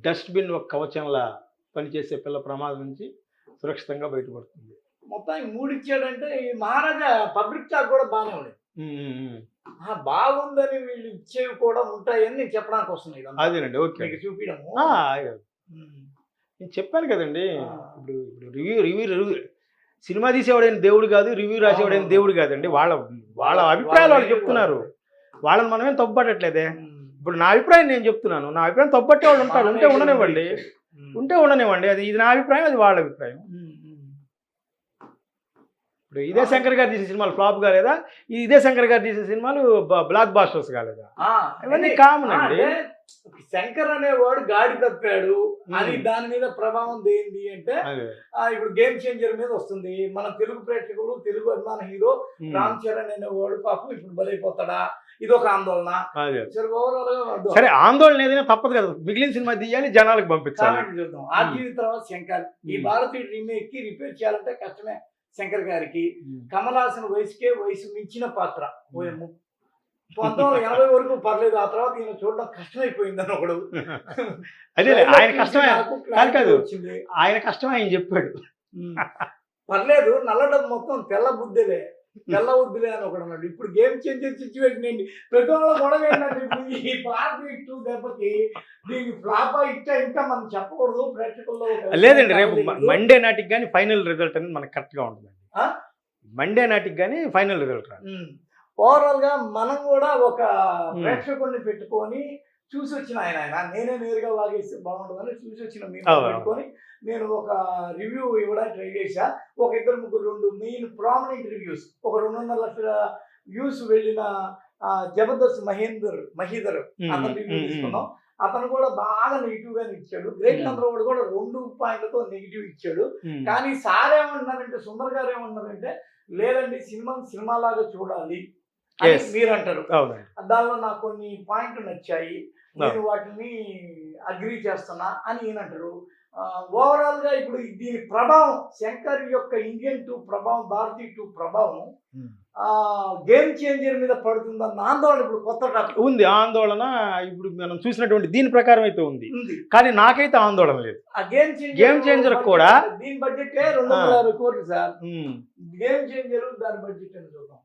డస్ట్బిన్ ఒక కవచంలా పనిచేసే పిల్ల ప్రమాదం నుంచి సురక్షితంగా బయటపడుతుంది. మొత్తానికి 3 ఇచ్చాడంటే ఈ మహారాజా పబ్లిక్ టాక్ కూడా బాగానే ఉండేది. బాగుందని వీళ్ళు ఇచ్చేవి కూడా ఉంటాయని నేను చెప్పడానికి వస్తున్నాయి. అదేనండి, ఓకే, చూపించడము. నేను చెప్పాను కదండి, ఇప్పుడు రివ్యూ సినిమా తీసేవాడైన దేవుడు కాదు, రివ్యూ రాసేవాడైన దేవుడు కాదండి. వాళ్ళ అభిప్రాయాలు వాళ్ళు చెప్తున్నారు. వాళ్ళని మనమేం తప్పుపట్టట్లేదే. ఇప్పుడు నా అభిప్రాయం నేను చెప్తున్నాను, నా అభిప్రాయం తప్పట్టే వాళ్ళు ఉంటారు. ఉంటే ఉండనివ్వండి. ఇది నా అభిప్రాయం, అది వాళ్ళ అభిప్రాయం. ఇప్పుడు ఇదే శంకర్ గారు తీసే సినిమాలు ఫ్లాప్ కాలేదా? ఇదే శంకర్ గారు తీసే సినిమాలు బ్లాక్ బాస్టర్స్ కాలేదా? ఇవన్నీ కామన్ అండి. శంకర్ అనేవాడు గాడి తప్పాడు అని దాని మీద ప్రభావం దేంది అంటే ఇప్పుడు గేమ్ చేంజర్ మీద వస్తుంది. మన తెలుగు ప్రేక్షకులు, తెలుగు అభిమాన హీరో రామ్ చరణ్ అనేవాడు పాపం ఇప్పుడు బలైపోతాడా, ఇదొక ఆందోళన. సరే, ఆందోళన ఏదైనా తప్పదు కదా, మిగిలిన సినిమా తీయాలి, జనాలకు పంపించాలి. చూద్దాం. ఆర్జీవి తర్వాత శంకర్. ఈ భారతీయుడు రీమేక్ కి రిపేర్ చేయాలంటే కష్టమే శంకర్ గారికి. కమల్ హాసన్ వయసు మించిన పాత్ర. 1980 వరకు పర్లేదు, ఆ తర్వాత ఈయన చూడడం కష్టమైపోయిందని ఒకడు. అదే ఆయన కష్టమే కాదు, ఆయన కష్టమే ఆయన చెప్పాడు. పర్లేదు, నల్ల డబ్బు మొత్తం తెల్ల బుద్ధేలే, తెల్లవద్దులే అని ఒకడు అన్నాడు. ఇప్పుడు గేమ్ చేంజర్ సిచ్యువేషన్ ఏంటి? ప్రతి వాళ్ళ గొడవ ఏంటంటే ఇప్పుడు ఈ భారతీయ 2 దెబ్బకి దీనికి ఫ్లాపా ఇచ్చా ఇంకా మనం చెప్పకూడదు ప్రేక్షకుల్లో ఒక లేదండి, రేపు తెలియదు. మండే నాటికి కానీ ఫైనల్ రిజల్ట్ అనేది మనకు కరెక్ట్గా ఉంటుందండి. ఆ? మండే నాటికి కానీ ఫైనల్ రిజల్ట్ రాదు. ఓవరాల్ గా మనం కూడా ఒక ప్రేక్షకుడిని పెట్టుకొని చూసి వచ్చిన ఆయన నేనే నేరుగా వాగేస్తే బాగుంటుందని చూసి వచ్చిన మేము అవును. పెట్టుకొని నేను ఒక రివ్యూ ఇవ్వడానికి ట్రై చేశా. ఒక 2 మెయిన్ ప్రామినెంట్ రివ్యూస్, ఒక 200 లక్షల వ్యూస్ వెళ్ళిన జబర్దస్త్ మహీధర్ అతను రివ్యూ తీసుకున్నాం. అతను కూడా బాగా నెగిటివ్ గానే ఇచ్చాడు. గ్రేట్ చంద్రబాబు కూడా 2 పాయింట్లతో నెగిటివ్ ఇచ్చాడు. కానీ సార్ ఏమంటున్నారంటే, సుందర్ గారు ఏమంటున్నారంటే, లేదండి సినిమాలాగా చూడాలి అని Yes. మీరు అంటారు. అవునండి. దానిలో నాకు కొన్ని పాయింట్లు నచ్చాయి, నేను వాటిని అగ్రీ చేస్తున్నా అని ఈయన అంటారు. ఓవరాల్ గా ఇప్పుడు దీని ప్రభావం, శంకర్ యొక్క ఇండియన్ 2 ప్రభావం, భారతీయ 2 ప్రభావం గేమ్ చేంజర్ మీద పడుతుందన్న ఆందోళన ఇప్పుడు కొత్త టాపిక్ ఉంది. ఆందోళన ఇప్పుడు మనం చూసినటువంటి దీని ప్రకారం అయితే ఉంది, ఉంది. కానీ నాకైతే ఆందోళన లేదు. ఆ గేమ్ Game changer కూడా దీని బడ్జెట్ 250 కోట్లు సార్. ఉమ్. గేమ్ చేంజర్ దాని బడ్జెట్ అని చూద్దాం.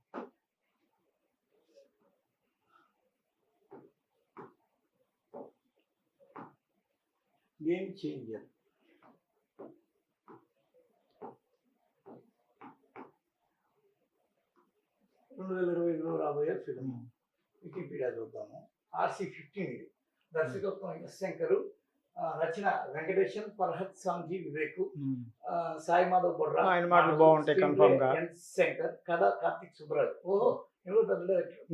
గేమ్ చేంజర్ 2025లో రాబోయే ఫిల్మ్. వికీపీడియా చూద్దాము. RC15 ఇది. దర్శకత్వం ఎస్ శంకరు, రచన వెంకటేశన్, ఫర్హద్ సాంజీ వివేక్, సాయి మాధవ్ బొడ్రా. ఆయన మాటలు బాగుంటాయి కన్ఫర్మ్ గా. ఎస్ శంకర్, కథ కార్తిక్ సుబ్బరాజ్. ఓహో, ఎవరు పెద్ద డైరెక్టర్.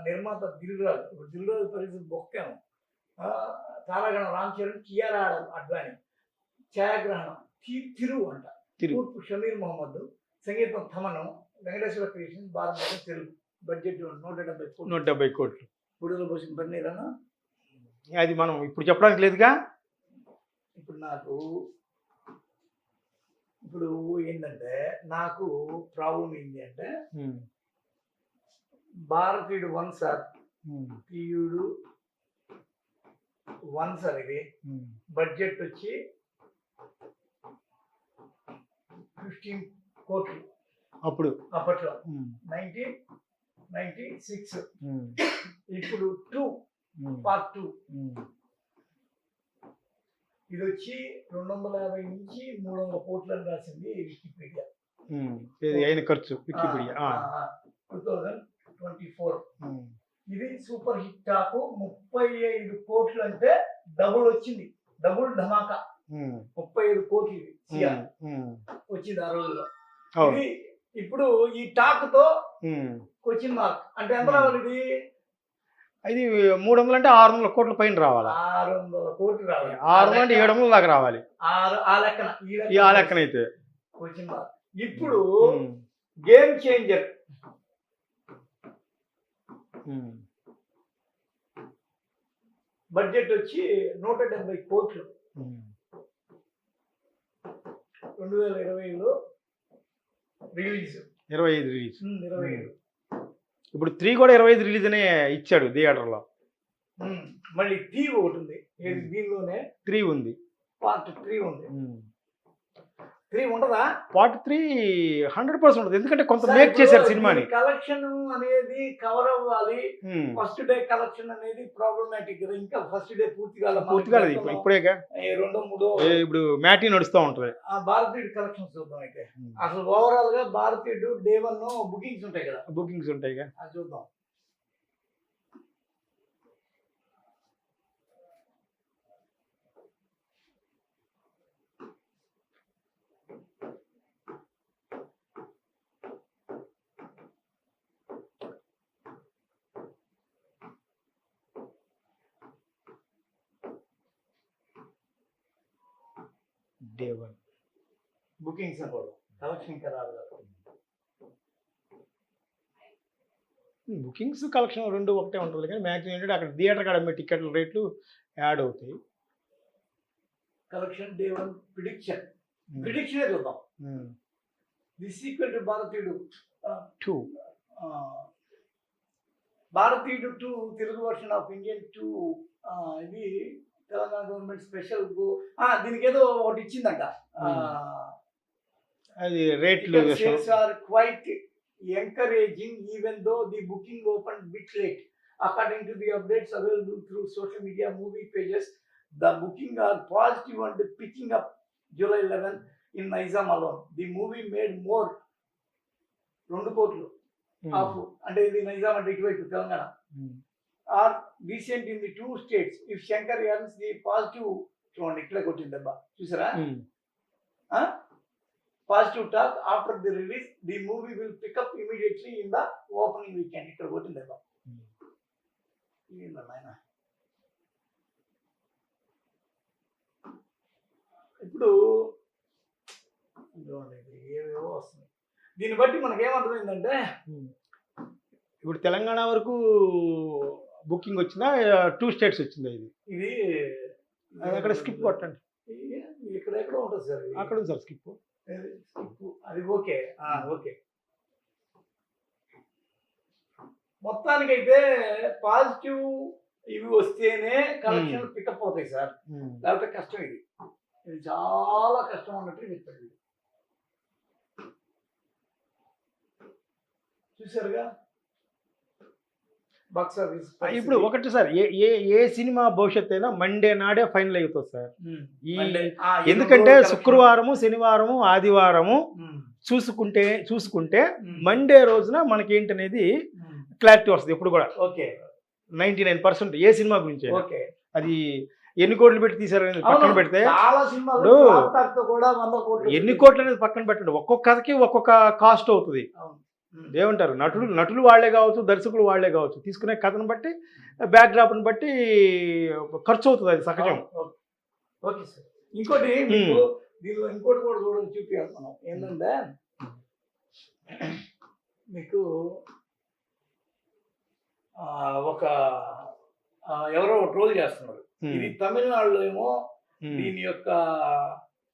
నిర్మాత దిల్ రాజు. ఇప్పుడు దిల్ రాజు పరిస్థితి బొక్కాము. తారాగణం రామ్ చరణ్, కియారా అడ్వాణి. ఛాయాగ్రహణం తిరు అంట, తూర్పు షమీర్ మొహమ్మద్. సంగీతం థమనం, వెంకటేశ్వర క్రియేషన్, భారత తెలుగు. బడ్జెట్ 170 కోట్లు. గుడిలో పోసిన పన్నీరనా. అది మనం ఇప్పుడు చెప్పడానికి లేదుగా. ఇప్పుడు నాకు ఏంటంటే, నాకు ప్రాబ్లం ఏంటి అంటే, భారతీయుడు 1 సార్, తీయుడు 1 సార్. ఇది బడ్జెట్ వచ్చి 15 కోట్లు అప్పుడు అప్పట్లో 1996. ఇప్పుడు 2 పార్ట్ 2 ఇది వచ్చి 250 నుంచి 300 కోట్లు అని రాసింది వికీపీడియా. అయిన ఖర్చు వికీపీడియా 2024. ఇది సూపర్ హిట్ టాకు 35 కోట్లు అంటే డబుల్ వచ్చింది, డబుల్ ధమాకా. 35 కోట్లు ఇది వచ్చింది ఆ రోజులో. ఇది ఇప్పుడు ఈ టాక్ తో క్వశ్చన్ మార్క్ అంటే ఎంత రావాలి? ఇది 300 అంటే 600 కోట్ల పైన రావాలి. 600 కోట్లు రావాలి. 600 అంటే 700 దాకా రావాలి. ఆ లెక్కన ఆ లెక్కన అయితే క్వశ్చన్ మార్క్. ఇప్పుడు గేమ్ చేంజర్ బడ్జెట్ వచ్చి 170 కోట్లు 2025లో రిలీజ్. 25 రిలీజ్. 25. ఇప్పుడు 3 కూడా 25 రిలీజ్ అనే ఇచ్చాడు థియేటర్లో. మళ్ళీ టీ ఒకటి ఉంది, దీనిలోనే 3 ఉంది, పార్ట్ 3 ఉంది. 3 ఉంటదా? పార్ట్ 3 100% ఉంటుంది, ఎందుకంటే కొంత మేక్ చేశారు సినిమాని. కలెక్షన్ అనేది కవర్ అవ్వాలి. ఫస్ట్ డే కలెక్షన్ అనేది ప్రాబ్లమాటిక్ కదా. ఇంకా ఫస్ట్ డే పూర్తిగా ఇప్పుడేగా 2-3 ఇప్పుడు మ్యాటీ నడుస్తూ ఉంటుంది. ఆ భారతీయుడు కలెక్షన్స్ చూద్దాం. అయితే అసలు ఓవరాల్ గా భారతీయుడు డే 1 బుకింగ్స్ ఉంటాయి కదా, బుకింగ్స్ ఉంటాయిగా, అది చూద్దాం. డే 1 బుకింగ్స్ కూడా కలెక్షన్ ఇంకా రాదు. బుకింగ్స్ కలెక్షన్ 2 ఒకటే ఉంటుంది, కానీ మ్యాక్సిమం ఏంటంటే అక్కడ థియేటర్ కాడ అమ్మే టికెట్ల రేట్లు యాడ్ అవుతాయి. కలెక్షన్ డే 1 ప్రిడిక్షన్ చూద్దాం. దిస్ ఈక్వల్ టు భారతీయుడు 2. భారతీయుడు 2 తెలుగు వర్షన్ ఆఫ్ ఇండియన్ 2. ఇది తెలంగాణ గవర్నమెంట్ స్పెషల్. దీనికి ఏదో ఒకటి ఇచ్చిందంట, అది రేట్లు are quite encouraging even though the booking opened bit late. According to the updates available through social media movie pages, the booking are positive and picking up July 11 in Nizam alone. The movie made more 2 కోట్లు ఆఫ్, అంటే ఇది నైజాం అంటే ఇటువైపు Telangana, are recent in the 2 states. If Shankar earns the positive, చూడండి ఇట్లా కొట్టింది దెబ్బ, చూసారా? Positive talk after the release, the movie will pick up immediately in the opening weekend. ఇక్కడ కొట్టింది దెబ్బ. నాయన ఇప్పుడు ఏవేవో వస్తుంది. దీన్ని బట్టి మనకేమర్థమైందంటే, ఇప్పుడు తెలంగాణ వరకు బుకింగ్ వచ్చిందా, 2 states వచ్చిందా? ఇది అక్కడ స్కిప్ కొట్టండి, ఎక్కడెక్కడో ఉంటుంది సార్, అక్కడ ఉంది సార్ స్కిప్. అది ఓకే ఓకే. మొత్తానికైతే పాజిటివ్ ఇవి వస్తేనే కలెక్షన్ పికప్ అవుతాయి సార్, లేకపోతే కష్టం. ఇది చాలా కష్టం అన్నట్టు చెప్పాడు. చూసారుగా బాక్స్ ఆఫీస్. ఇప్పుడు ఒకటి సార్, ఏ సినిమా భవిష్యత్ అయినా మండే నాడే ఫైనల్ అవుతుంది సార్. ఎందుకంటే శుక్రవారము, శనివారము, ఆదివారము చూసుకుంటే మండే రోజున మనకి ఏంటనేది క్లారిటీ వస్తుంది. ఇప్పుడు కూడా 99% ఏ సినిమా గురించి అది ఎన్ని కోట్లు పెట్టి తీసారు అనేది పక్కన పెడితే, ఎన్ని కోట్లు అనేది పక్కన పెట్టండి, ఒక్కొక్క కథకి ఒక్కొక్క కాస్ట్ అవుతుంది. ఏమంటారు, నటులు వాళ్లే కావచ్చు, దర్శకులు వాళ్లే కావచ్చు, తీసుకునే కథను బట్టి, బ్యాక్డ్రాప్ని బట్టి ఖర్చు అవుతుంది, అది సహజం. Okay sir. ఇంకోటి దీనిలో ఇంకోటి కూడా చూడండి, చూపిస్తున్నాం ఏంటంటే, మీకు ఒక ఎవరో ట్రోల్ చేస్తున్నారు. ఇది తమిళనాడులో ఏమో దీని యొక్క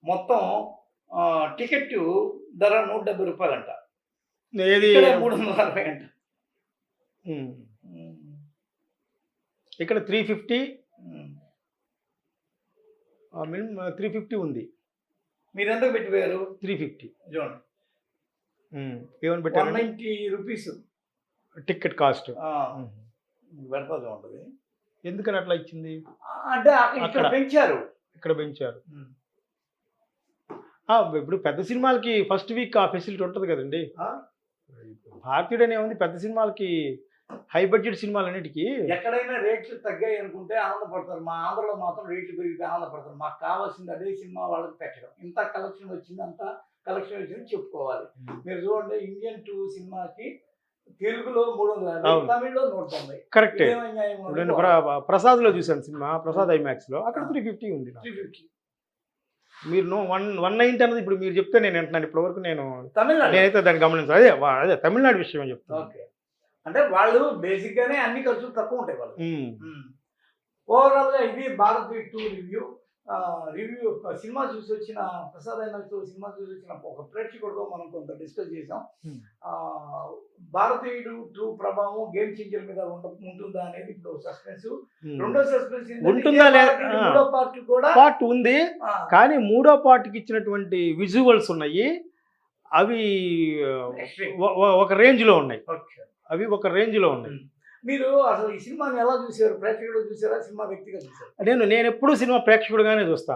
మొత్తం టికెట్ ధర 170 రూపాయలంట, 360 అంట. ఇక్కడ 350 మినిమం 350 ఉంది. మీరు ఎంత పెట్టిపోయారు? 350 చూడండి, ఏమని పెట్టారు? 190 రూపీస్ టికెట్ కాస్ట్ పెడతా ఉంటుంది. ఎందుకని అట్లా ఇచ్చింది అంటే ఇక్కడ పెంచారు. ఇప్పుడు పెద్ద సినిమాలకి ఫస్ట్ వీక్ ఆ ఫెసిలిటీ ఉంటుంది కదండి. భారతీయుడు అనే ఉంది, పెద్ద సినిమాలకి, హై బడ్జెట్ సినిమాలన్నిటికీ ఎక్కడైనా రేట్లు తగ్గాయి అనుకుంటే ఆనందపడతారు. మా ఆంధ్రలో మాత్రం రేట్లు పెరిగితే ఆనందపడతారు. మాకు కావాల్సింది అదే సినిమా వాళ్ళకి పెట్టడం. ఇంత కలెక్షన్ వచ్చింది, అంత కలెక్షన్ వచ్చింది చెప్పుకోవాలి. మీరు చూడండి, ఇండియన్ 2 సినిమాకి తెలుగులో 350, తమిళ్లో 190. కరెక్ట్. నేను ప్రసాద్ లో చూసాను సినిమా, ప్రసాద్ ఐమాక్స్ లో, అక్కడ 350 ఉంది. 350 మీరు 190 అన్నది ఇప్పుడు మీరు చెప్తే నేను అంటున్నాను. ఇప్పటి వరకు తమిళనాడు నేనైతే దాన్ని గమనించాను. అదే తమిళనాడు విషయం చెప్తాను. అంటే వాళ్ళు బేసిక్ గానే అన్ని ఖర్చులు తక్కువ ఉంటాయి వాళ్ళు. ఓవరాల్ గా ఇది భారతీయ 2 రివ్యూ. సినిమా చూసి వచ్చిన ప్రసాద్ ఐమాక్స్ సినిమా చూసి వచ్చిన ఒక ప్రేక్షకుడితో మనం కొంత డిస్కస్ చేసాం. భారతీయుడు 2 ప్రభావం గేమ్ చేంజర్ మీద ఉంటుందా అనేది ఇప్పుడు సస్పెన్స్. రెండో సస్పెన్స్ ఉంటుందా లేదా, మూడో పార్ట్ కూడా పార్ట్ ఉంది, కానీ మూడో పార్ట్కి ఇచ్చినటువంటి విజువల్స్ ఉన్నాయి, అవి ఒక రేంజ్ లో ఉన్నాయి. మీరు అసలు ఈ సినిమాని ఎలా చూసారు? ప్రేక్షకుడు చూసారా, సినిమా వ్యక్తిగా చూసారు? నేను ఎప్పుడు సినిమా ప్రేక్షకుడుగానే చూస్తా.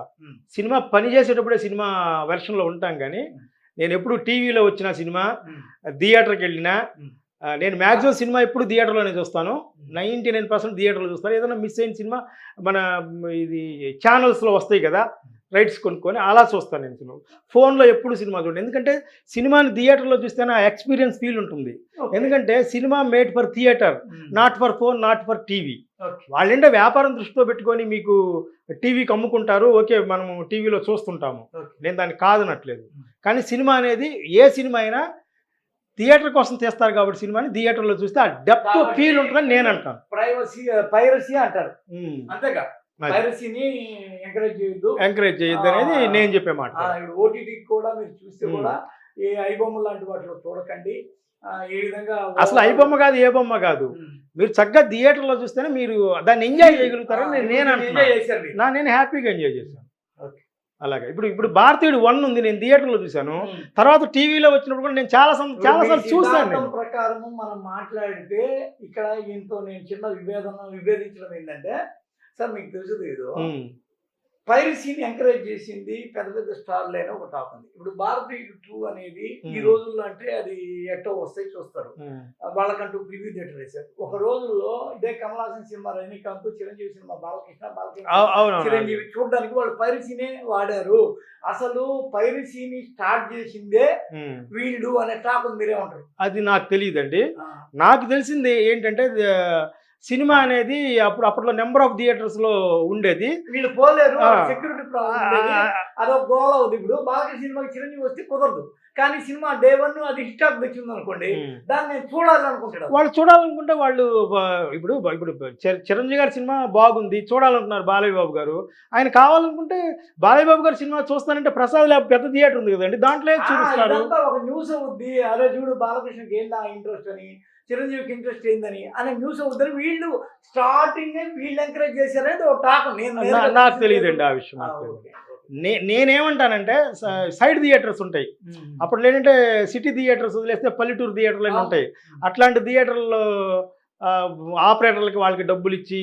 సినిమా పని చేసేటప్పుడే సినిమా వెర్షన్ లో ఉంటాం, కానీ నేను ఎప్పుడు టీవీలో వచ్చిన సినిమా, థియేటర్కి వెళ్ళినా, నేను మ్యాక్సిమం సినిమా ఎప్పుడు థియేటర్లోనే చూస్తాను. 99% థియేటర్లో చూస్తాను. ఏదైనా మిస్ అయిన సినిమా మన ఇది ఛానల్స్లో వస్తాయి కదా, రైట్స్ కొనుక్కొని అలా చూస్తాను నేను సినిమా. ఫోన్లో ఎప్పుడు సినిమా చూడండి, ఎందుకంటే సినిమాని థియేటర్లో చూస్తేనే ఆ ఎక్స్పీరియన్స్ ఫీల్ ఉంటుంది. ఎందుకంటే cinema made for theatre, not for phone, not for TV. వాళ్ళంటే వ్యాపారం దృష్టిలో పెట్టుకొని మీకు టీవీకి అమ్ముకుంటారు, ఓకే, మనము టీవీలో చూస్తుంటాము, నేను దాన్ని కాదనట్లేదు. కానీ సినిమా అనేది ఏ సినిమా అయినా థియేటర్ కోసం తీస్తారు కాబట్టి సినిమాని థియేటర్లో చూస్తే ఆ డెప్త్ ఫీల్ ఉంటుందని నేను అంటాను. పైరసీ అంటారు, అంతేగా? పైరసీని ఎంకరేజ్ చేయొద్దు అనేది నేను చెప్పే మాట. ఓటీటీ కూడా మీరు చూస్తే కూడా ఏ ఐబొమ్మ లాంటి వాటిలో చూడకండి. ఏ విధంగా అసలు ఐబొమ్మ కాదు, ఏ బొమ్మ కాదు, మీరు చక్కగా థియేటర్లో చూస్తేనే మీరు దాన్ని ఎంజాయ్ చేయగలుగుతారని నేను అంటున్నాను. నేను హ్యాపీగా ఎంజాయ్ చేశాను. అలాగే ఇప్పుడు భారతీయుడు 1 ఉంది, నేను థియేటర్లో చూశాను. తర్వాత టీవీలో వచ్చినప్పుడు కూడా నేను చాలాసార్లు చూశాను నేను. ప్రకారము మనం మాట్లాడితే ఇక్కడ ఈయనతో నేను చిన్న విభేదించడం ఏంటంటే, సార్ మీకు తెలుసు లేదు, పైరసీని ఎంకరేజ్ చేసింది పెద్ద పెద్ద స్టార్లు అయినా ఒక టాక్ ఉంది. ఇప్పుడు భారతీయుడు 2 అనేది ఈ రోజుల్లో అంటే అది ఎట్టో వస్తాయి చూస్తారు, వాళ్ళకంటూ ప్రివ్యూ థియేటర్ వేశారు. ఒక రోజుల్లో ఇదే కమల్ హాసన్ సినిమా రజనీకాంత్, చిరంజీవి సినిమా బాలకృష్ణ చిరంజీవి చూడడానికి వాళ్ళు పైరసీనే వాడారు. అసలు పైరసీని స్టార్ట్ చేసిందే వీళ్ళు అనే టాక్ ఉంది, మీరేమంటారు? అది నాకు తెలియదండి. నాకు తెలిసింది ఏంటంటే సినిమా అనేది అప్పట్లో నెంబర్ ఆఫ్ థియేటర్స్ లో ఉండేది, వీళ్ళు పోలేరు, సెక్యూరిటీ ప్రాబ్లం, అదొక గోల అవుతుంది. ఇప్పుడు బాలకృష్ణ సినిమాకి చిరంజీవి వస్తే కుదరదు, కానీ సినిమా డే 1 అది హిట్ ఆఫ్ వచ్చింది అనుకోండి, దాన్ని నేను చూడాలనుకుంటాను. వాళ్ళు చూడాలనుకుంటే వాళ్ళు ఇప్పుడు చిరంజీవి గారి సినిమా బాగుంది చూడాలనుకున్నారు బాలయ్య బాబు గారు, ఆయన కావాలనుకుంటే బాలయ్య బాబు గారి సినిమా చూస్తానంటే ప్రసాద్ ల్యాబ్ పెద్ద థియేటర్ ఉంది కదండి, దాంట్లో చూపిస్తారు. ఒక న్యూస్ అవుద్ది, అరే చూడు బాలకృష్ణకి ఏందా ఇంట్రెస్ట్ అని, చిరంజీవికి ఇంట్రెస్ట్ ఏందని అనే న్యూస్ అవుతుంది. వీళ్ళు స్టార్టింగ్ వీళ్ళు ఎంకరేజ్ చేశారనేది ఒక టాక్. నాకు తెలియదండి ఆ విషయం. నేనేమంటానంటే సైడ్ థియేటర్స్ ఉంటాయి, అప్పుడు ఏంటంటే సిటీ థియేటర్స్ వదిలేస్తే పల్లెటూరు థియేటర్లు అని ఉంటాయి. అట్లాంటి థియేటర్లో ఆపరేటర్లకి వాళ్ళకి డబ్బులు ఇచ్చి,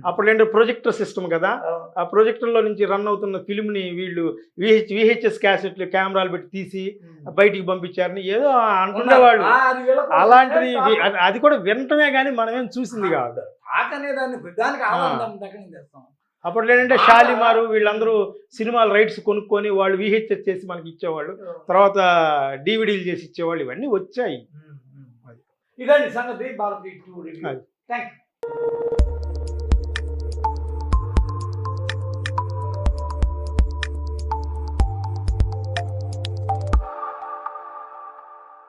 అప్పుడు ఏంటంటే ప్రొజెక్టర్ సిస్టమ్ కదా, ఆ ప్రొజెక్టర్లో నుంచి రన్ అవుతున్న ఫిల్మ్ని వీళ్ళు విహెచ్ఎస్ క్యాసెట్లు కెమెరాలు పెట్టి తీసి బయటికి పంపించారని ఏదో అనుకునేవాళ్ళు. అలాంటిది అది కూడా వినటమే కానీ మనం ఏం చూసింది కాదు. అప్పుడు ఏంటంటే షాలిమారు వీళ్ళందరూ సినిమాల రైట్స్ కొనుక్కొని వాళ్ళు విహెచ్ఎస్ చేసి మనకి ఇచ్చేవాళ్ళు, తర్వాత డివిడీలు చేసి ఇచ్చేవాళ్ళు, ఇవన్నీ వచ్చాయి. ఇదండి సంగతి భారతీయ 2 రివ్యూ. Thank you.